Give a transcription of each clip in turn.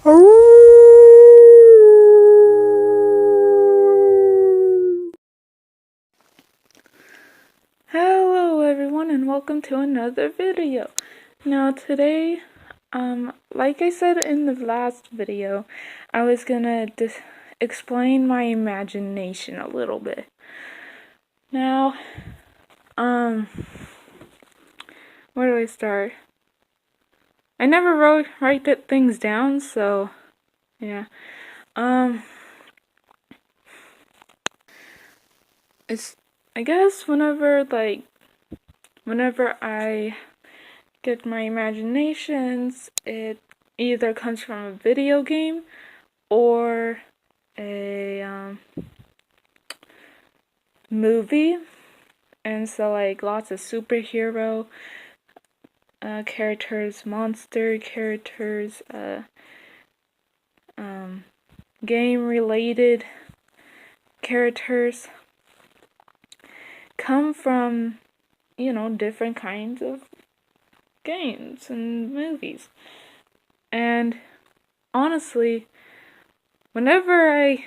Hello everyone and welcome to another video. Now today, like I said in the last video, I was gonna explain my imagination a little bit. Now, where do I start? I never write things down, so yeah. It's, I guess whenever I get my imaginations, it either comes from a video game or a movie. And so like lots of superhero characters, monster characters, game related characters come from, different kinds of games and movies. And honestly, whenever I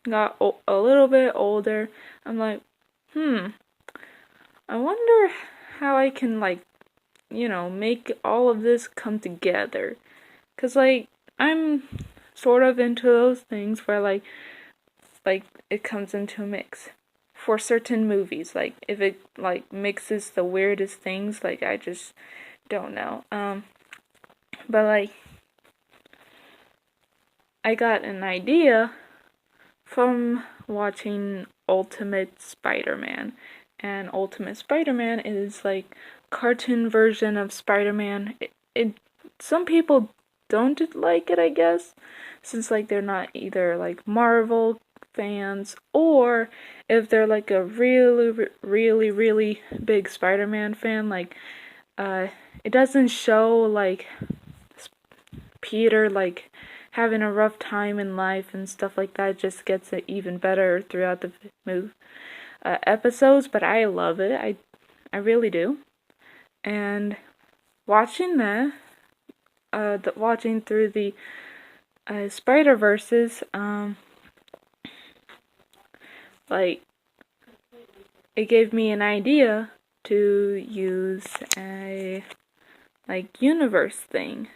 got a little bit older, I'm like, I wonder how I can make all of this come together. 'Cause I'm sort of into those things where like it comes into a mix. For certain movies, like if it mixes the weirdest things, I just don't know. But I got an idea from watching Ultimate Spider-Man. And Ultimate Spider-Man is like cartoon version of Spider-Man. Some people don't like it, I guess, since they're not either Marvel fans, or if they're a really big Spider-Man fan, it doesn't show Peter having a rough time in life and stuff like that. It just gets it even better throughout the episodes, but I love it. I really do. And watching that, watching through the Spider-Verses, it gave me an idea to use a universe thing.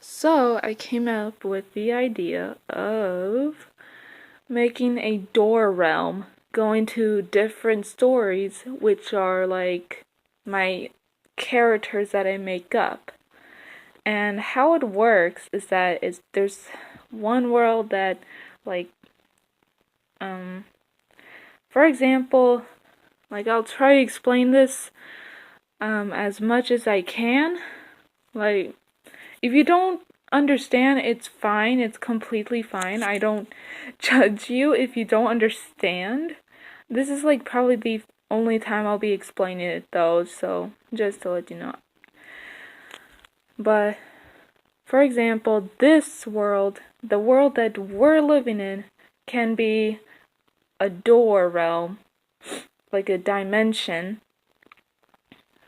So I came up with the idea of making a door realm, going to different stories, which are my characters that I make up. And how it works is that there's one world that for example, I'll try to explain this as much as I can. If you don't understand, it's fine. It's completely fine. I don't judge you if you don't understand. This is probably the only time I'll be explaining it though, so just to let you know. But for example, this world, the world that we're living in, can be a door realm, like a dimension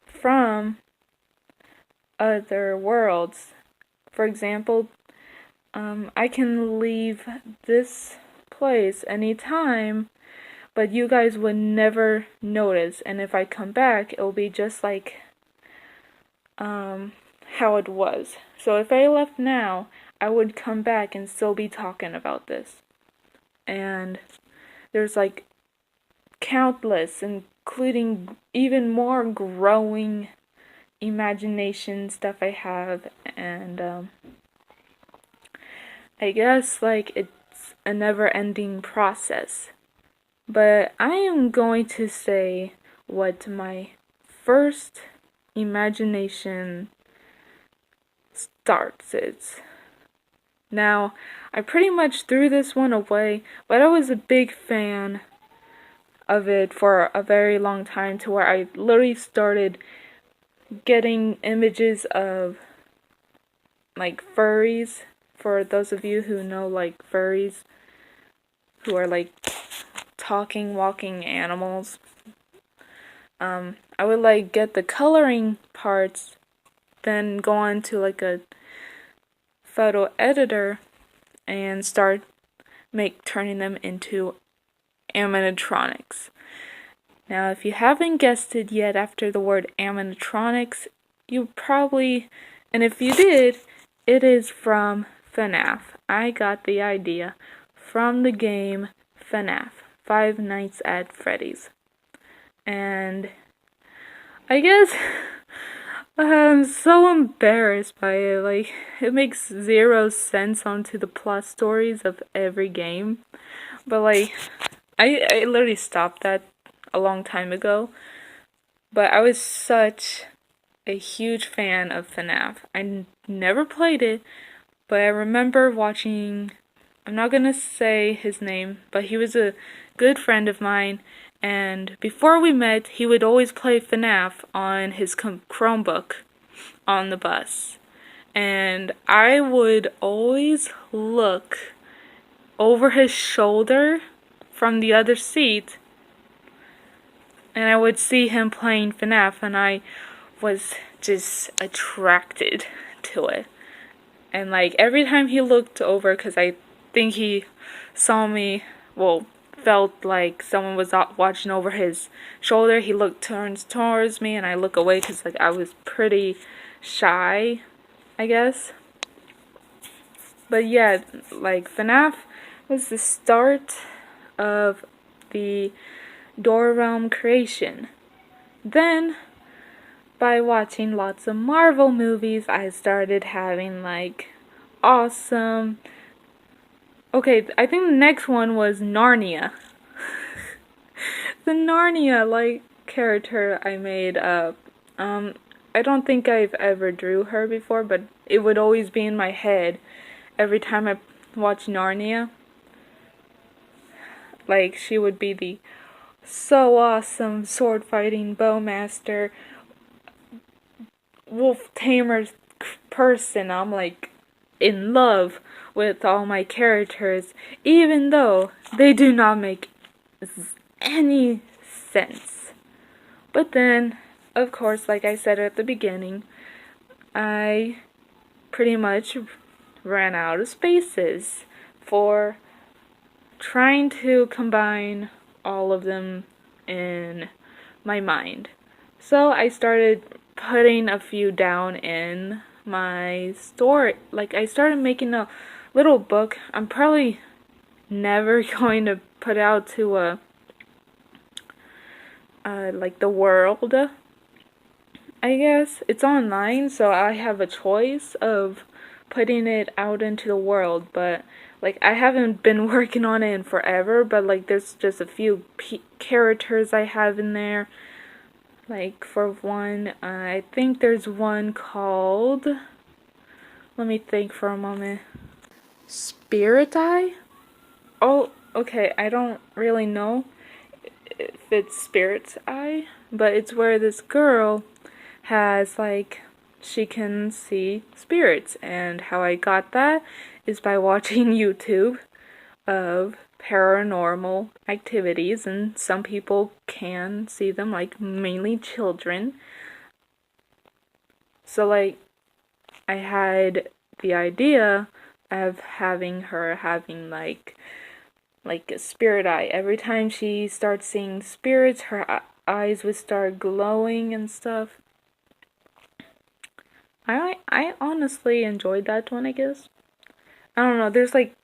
from other worlds. For example, I can leave this place anytime, but you guys would never notice, and if I come back, it'll be just how it was. So if I left now, I would come back and still be talking about this. And there's countless, including even more growing imagination stuff I have, and I guess it's a never-ending process. But I am going to say what my first imagination starts is. Now, I pretty much threw this one away, but I was a big fan of it for a very long time, to where I literally started getting images of furries. For those of you who know furries, who are talking, walking animals, I would get the coloring parts then go on to like a photo editor and start turning them into animatronics. Now, if you haven't guessed it yet after the word animatronics, you probably, and if you did, it is from FNAF. I got the idea from the game FNAF, Five Nights at Freddy's. And I guess I'm so embarrassed by it. Like, it makes zero sense onto the plot stories of every game. But like, I literally stopped that a long time ago. But I was such a huge fan of FNAF. I never played it, but I remember watching, I'm not gonna say his name, but he was a good friend of mine, and before we met, he would always play FNAF on his Chromebook on the bus. And I would always look over his shoulder from the other seat, and I would see him playing FNAF, and I was just attracted to it. And like every time he looked over, because I think he saw me, well, felt like someone was watching over his shoulder, he turns towards me, and I look away because like I was pretty shy, I guess. But yeah, like FNAF was the start of the Door Realm creation. Then, by watching lots of Marvel movies, I started having like awesome. Okay, I think the next one was Narnia. The Narnia like character I made up. I don't think I've ever drew her before, but it would always be in my head every time I watch Narnia. Like, she would be the so awesome sword fighting bowmaster wolf tamer person. I'm like in love with all my characters, even though they do not make any sense. But then, of course, like I said at the beginning, I pretty much ran out of spaces for trying to combine all of them in my mind. So I started putting a few down in my story. Like, I started making a little book. I'm probably never going to put out to like the world, I guess. It's online, so I have a choice of putting it out into the world, but like I haven't been working on it in forever, but like there's just a few characters I have in there. Like, for one, I think there's one called, let me think for a moment, Spirit Eye? Oh, okay, I don't really know if it's Spirit's Eye, but it's where this girl has, like, she can see spirits, and how I got that is by watching YouTube of paranormal activities, and some people can see them, like mainly children. So like I had the idea of having her having like a spirit eye. Every time she starts seeing spirits, her eyes would start glowing and stuff. I honestly enjoyed that one, I guess. I don't know, there's like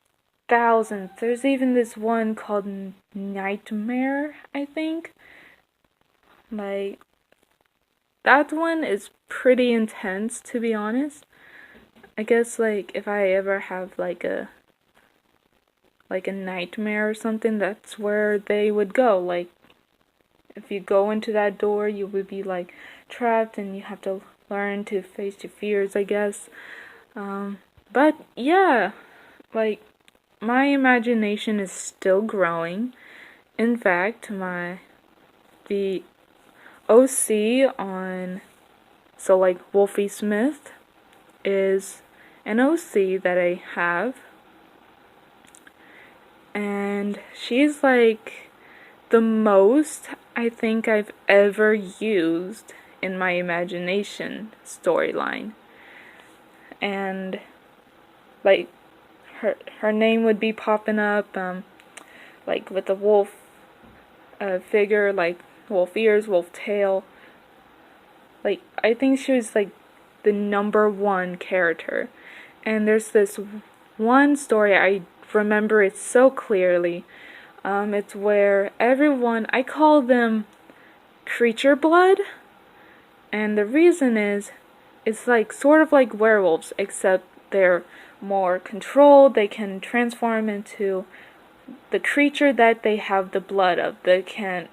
thousands. There's even this one called Nightmare, I think. Like, that one is pretty intense, to be honest. I guess, like, if I ever have, like a nightmare or something, that's where they would go. Like, if you go into that door, you would be, like, trapped, and you have to learn to face your fears, I guess. But, yeah, like, my imagination is still growing. In fact, the OC on, so like Wolfie Smith is an OC that I have, and she's like the most I think I've ever used in my imagination storyline. And like her name would be popping up like with a wolf figure, like wolf ears, wolf tail. Like I think she was like the #1 character. And there's this one story, I remember it so clearly. It's where everyone, I call them creature blood, and the reason is, it's like sort of like werewolves, except they're more controlled. They can transform into the creature that they have the blood of. They can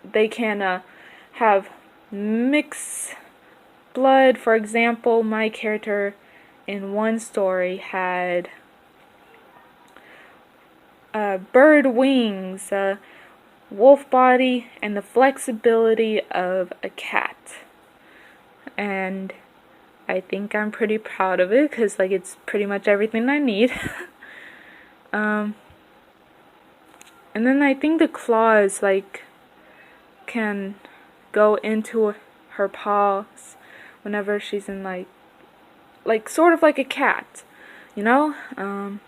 have mixed blood. For example, my character in one story had bird wings, a wolf body, and the flexibility of a cat. And I think I'm pretty proud of it, because like it's pretty much everything I need. And then I think the claws like can go into her paws whenever she's in like sort of like a cat, you know?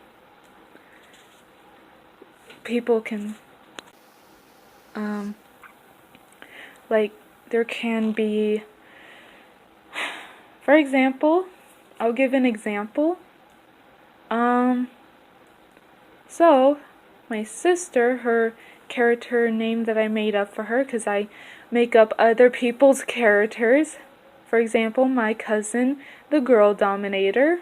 People can like there can be, for example, I'll give an example. So my sister, her character name that I made up for her, because I make up other people's characters. For example, my cousin, the girl dominator,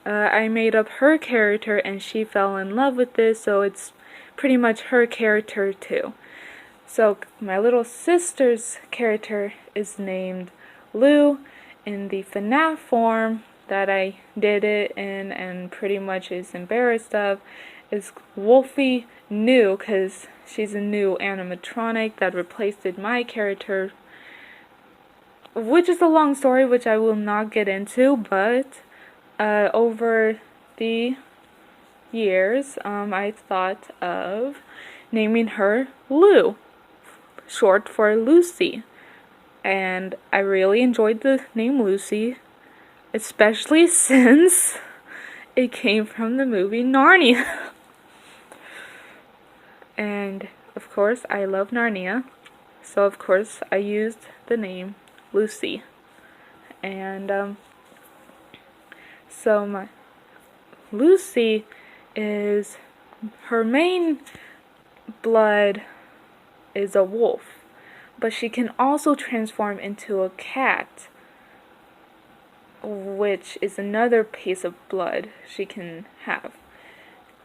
I made up her character and she fell in love with this, so it's pretty much her character too. So my little sister's character is named Lou. In the FNAF form that I did it in and pretty much is embarrassed of is Wolfie New, because she's a new animatronic that replaced my character, which is a long story which I will not get into, but over the years I thought of naming her Lou, short for Lucy. And I really enjoyed the name Lucy, especially since it came from the movie Narnia. And of course I love Narnia, so of course I used the name Lucy. And so my Lucy is, her main blood is a wolf, but she can also transform into a cat, which is another piece of blood she can have.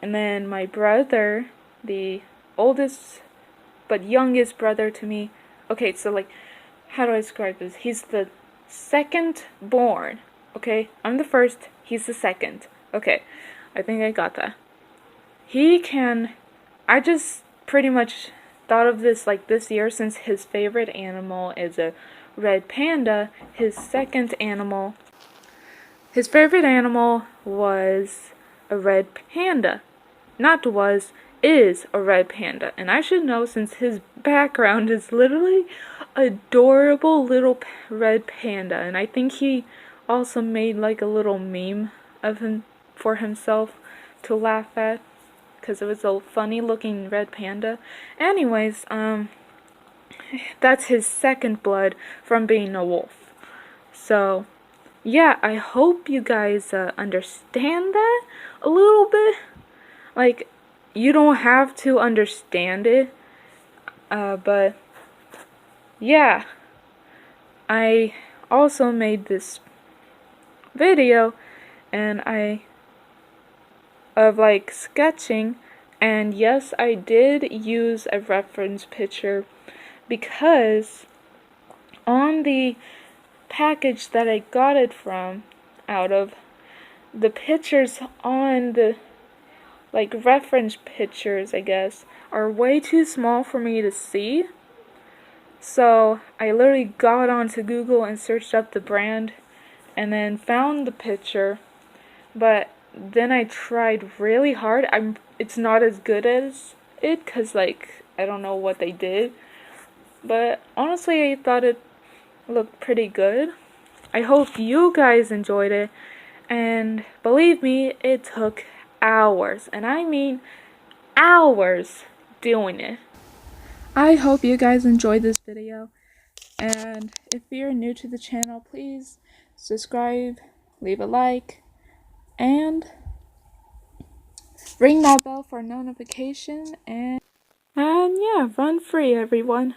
And then my brother, the oldest but youngest brother to me, okay, so like, how do I describe this? He's the second born, okay? I'm the first, he's the second. Okay, I think I got that. He can, I just pretty much thought of this like this year, since his favorite animal is a red panda. His favorite animal was a red panda. Not was, is a red panda. And I should know, since his background is literally adorable little red panda. And I think he also made like a little meme of him for himself to laugh at, because it was a funny looking red panda. Anyways, that's his second blood from being a wolf. So yeah, I hope you guys understand that a little bit. Like, you don't have to understand it, but yeah, I also made this video and of like sketching, and yes, I did use a reference picture, because on the package that I got it from, out of the pictures on the like reference pictures, I guess, are way too small for me to see. So I literally got onto Google and searched up the brand and then found the picture, but then I tried really hard. It's not as good as it, because like I don't know what they did, but honestly I thought it looked pretty good. I hope you guys enjoyed it, and believe me, it took hours, and I mean hours doing it. I hope you guys enjoyed this video, and if you're new to the channel, please subscribe, leave a like, and ring that bell for notification, and yeah, run free, everyone.